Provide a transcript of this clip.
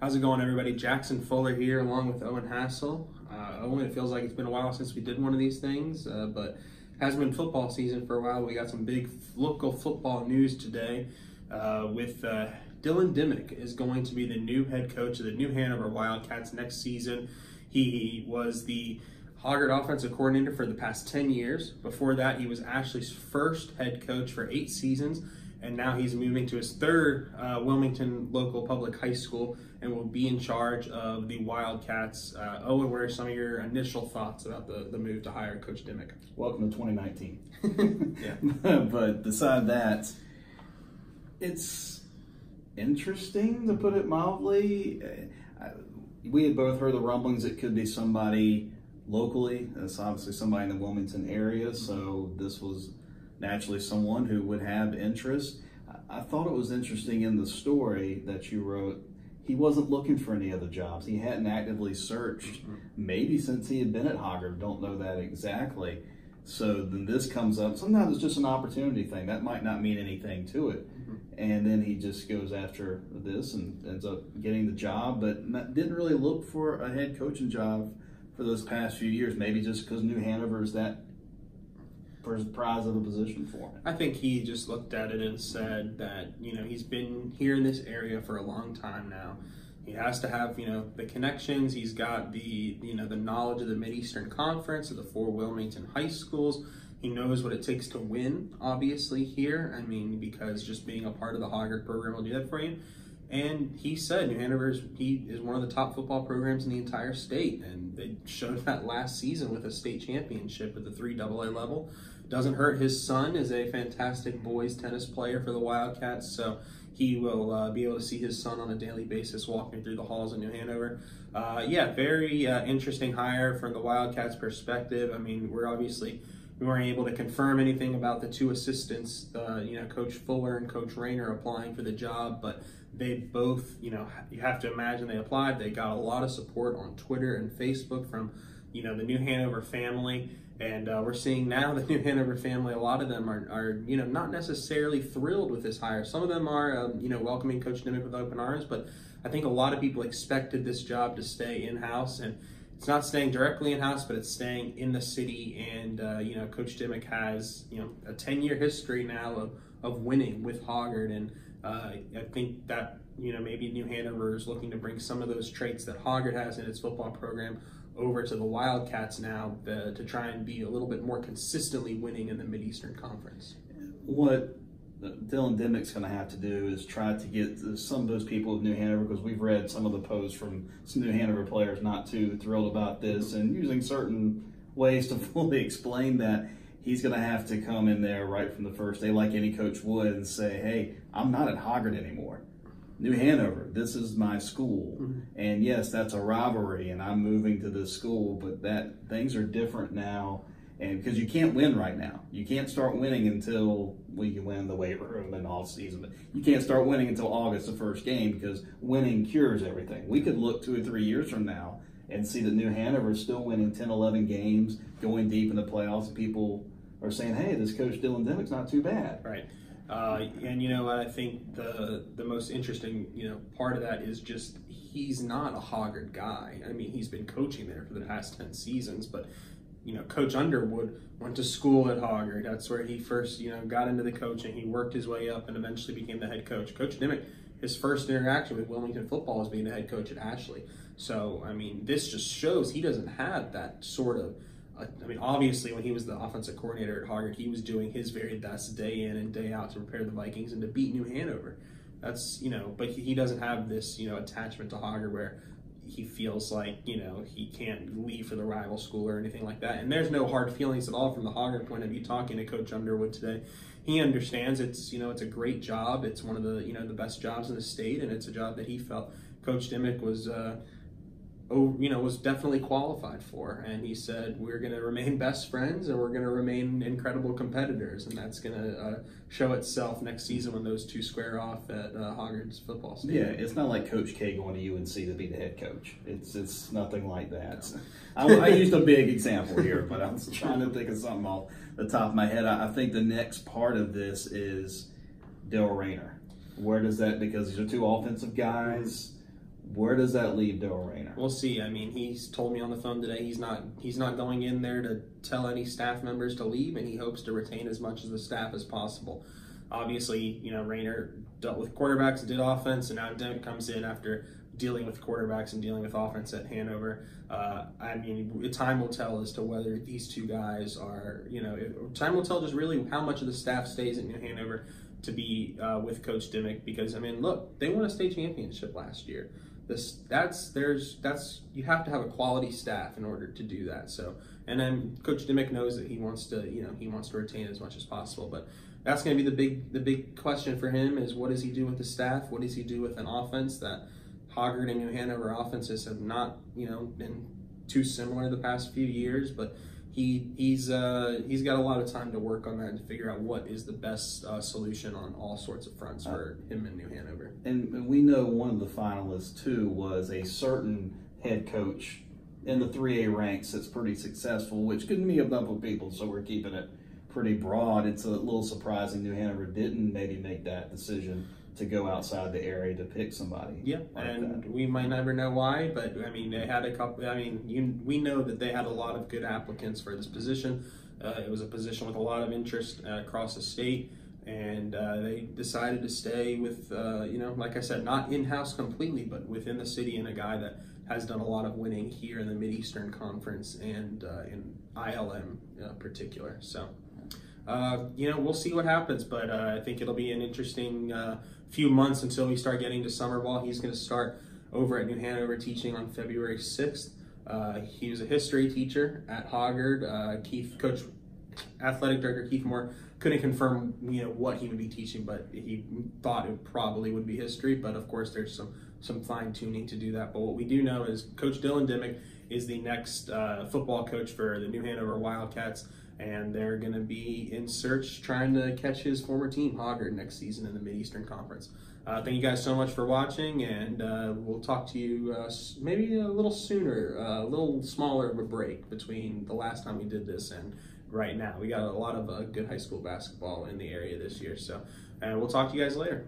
How's it going, everybody? Jackson Fuller here, along with Owen Hassell. Owen, it feels like it's been a while since we did one of these things, but it hasn't been football season for a while. We got some big local football news today with Dylan Dimock is going to be the new head coach of the New Hanover Wildcats next season. He was the Hoggard offensive coordinator for the past 10 years. Before that, he was Ashley's first head coach for 8 seasons. And now he's moving to his third Wilmington local public high school and will be in charge of the Wildcats. Owen, what are some of your initial thoughts about the move to hire Coach Dimock? Welcome to 2019. Yeah. But beside that, it's interesting, to put it mildly. We had both heard the rumblings it could be somebody locally. It's obviously somebody in the Wilmington area, so this was naturally someone who would have interest. I thought it was interesting in the story that you wrote, he wasn't looking for any other jobs. He hadn't actively searched, maybe since he had been at Hoggard. Don't know that exactly. So then this comes up. Sometimes it's just an opportunity thing. That might not mean anything to it. And then he just goes after this and ends up getting the job, but didn't really look for a head coaching job for those past few years. Maybe just because New Hanover is that prize of a position for him. I think he just looked at it and said that, he's been here in this area for a long time now. He has to have, the connections. He's got the knowledge of the Mid-Eastern Conference, of the 4 Wilmington high schools. He knows what it takes to win, obviously, here. I mean, because just being a part of the Hoggard program will do that for you. And he said New Hanover is one of the top football programs in the entire state. And they showed that last season with a state championship at the 3AA level. Doesn't hurt. His son is a fantastic boys tennis player for the Wildcats, so he will be able to see his son on a daily basis walking through the halls of New Hanover. Very interesting hire from the Wildcats' perspective. I mean, we weren't able to confirm anything about the 2 assistants, Coach Fuller and Coach Rayner applying for the job, but they both, you have to imagine they applied. They got a lot of support on Twitter and Facebook from, the New Hanover family. And we're seeing now the New Hanover family, a lot of them are not necessarily thrilled with this hire. Some of them are, welcoming Coach Dimock with open arms, but I think a lot of people expected this job to stay in-house, and it's not staying directly in-house, but it's staying in the city. And, Coach Dimock has, a 10-year history now of winning with Hoggard, and I think that, maybe New Hanover is looking to bring some of those traits that Hoggard has in its football program over to the Wildcats now to try and be a little bit more consistently winning in the Mid-Eastern Conference. What Dylan Dimock's going to have to do is try to get some of those people of New Hanover, because we've read some of the posts from some New Hanover players not too thrilled about this, and using certain ways to fully explain that. He's going to have to come in there right from the first day, like any coach would, and say, hey, I'm not at Hoggard anymore. New Hanover, this is my school. And yes, that's a rivalry, and I'm moving to this school, but things are different now. And because you can't win right now. You can't start winning until we can win the waiver room and all season. But you can't start winning until August, the first game, because winning cures everything. We could look 2 or 3 years from now and see that New Hanover is still winning 10, 11 games, going deep in the playoffs, and people are saying, hey, this coach Dylan Dimock's not too bad. Right. And you know what, I think the most interesting, part of that is just he's not a Hoggard guy. I mean, he's been coaching there for the past 10 seasons, but, Coach Underwood went to school at Hoggard. That's where he first, got into the coaching. He worked his way up and eventually became the head coach. Coach Dimock, his first interaction with Wilmington football was being the head coach at Ashley. So, I mean, this just shows he doesn't have that sort of, obviously, when he was the offensive coordinator at Hoggard, he was doing his very best day in and day out to prepare the Vikings and to beat New Hanover. That's, but he doesn't have this, attachment to Hoggard where he feels like, he can't leave for the rival school or anything like that. And there's no hard feelings at all from the Hoggard point of view. Talking to Coach Underwood today, he understands it's, it's a great job. It's one of the, the best jobs in the state, and it's a job that he felt Coach Dimock was, was definitely qualified for. And he said, we're going to remain best friends and we're going to remain incredible competitors. And that's going to show itself next season when those 2 square off at Hoggard's football stadium. Yeah, it's not like Coach K going to UNC to be the head coach. It's nothing like that. I used a big example here, but I was trying to think of something off the top of my head. I think the next part of this is Dale Rayner. Where does that, because these are 2 offensive guys, Where does that leave Daryl Rayner? We'll see. I mean, he's told me on the phone today he's not going in there to tell any staff members to leave, and he hopes to retain as much of the staff as possible. Obviously, Rayner dealt with quarterbacks, did offense, and now Dimock comes in after dealing with quarterbacks and dealing with offense at Hanover. I mean, time will tell as to whether these two guys are, time will tell just really how much of the staff stays at New Hanover to be with Coach Dimock, because I mean, look, they won a state championship last year. You have to have a quality staff in order to do that. So, and then Coach Dimock knows that he wants to retain as much as possible. But that's going to be the big question for him is, what does he do with the staff? What does he do with an offense that Hoggard and New Hanover offenses have not been too similar the past few years, but he's got a lot of time to work on that and to figure out what is the best solution on all sorts of fronts for him in New Hanover. And we know one of the finalists too was a certain head coach in the 3A ranks that's pretty successful, which could be a number of people, so we're keeping it pretty broad. It's a little surprising New Hanover didn't maybe make that decision to go outside the area to pick somebody. Yeah, like and we might never know why, but I mean, they had a couple. I mean, we know that they had a lot of good applicants for this position. It was a position with a lot of interest across the state, and they decided to stay with, like I said, not in-house completely, but within the city, and a guy that has done a lot of winning here in the Mid-Eastern Conference and in ILM in particular. So. We'll see what happens, but I think it'll be an interesting few months until we start getting to summer ball. He's going to start over at New Hanover teaching on February 6th. He was a history teacher at Hoggard. Coach Athletic Director Keith Moore couldn't confirm what he would be teaching, but he thought it probably would be history. But of course, there's some fine tuning to do that. But what we do know is Coach Dylan Dimock is the next football coach for the New Hanover Wildcats. And they're going to be in search, trying to catch his former team, Hoggard, next season in the Mid-Eastern Conference. Thank you guys so much for watching, and we'll talk to you maybe a little sooner, a little smaller of a break between the last time we did this and right now. We got a lot of good high school basketball in the area this year, so we'll talk to you guys later.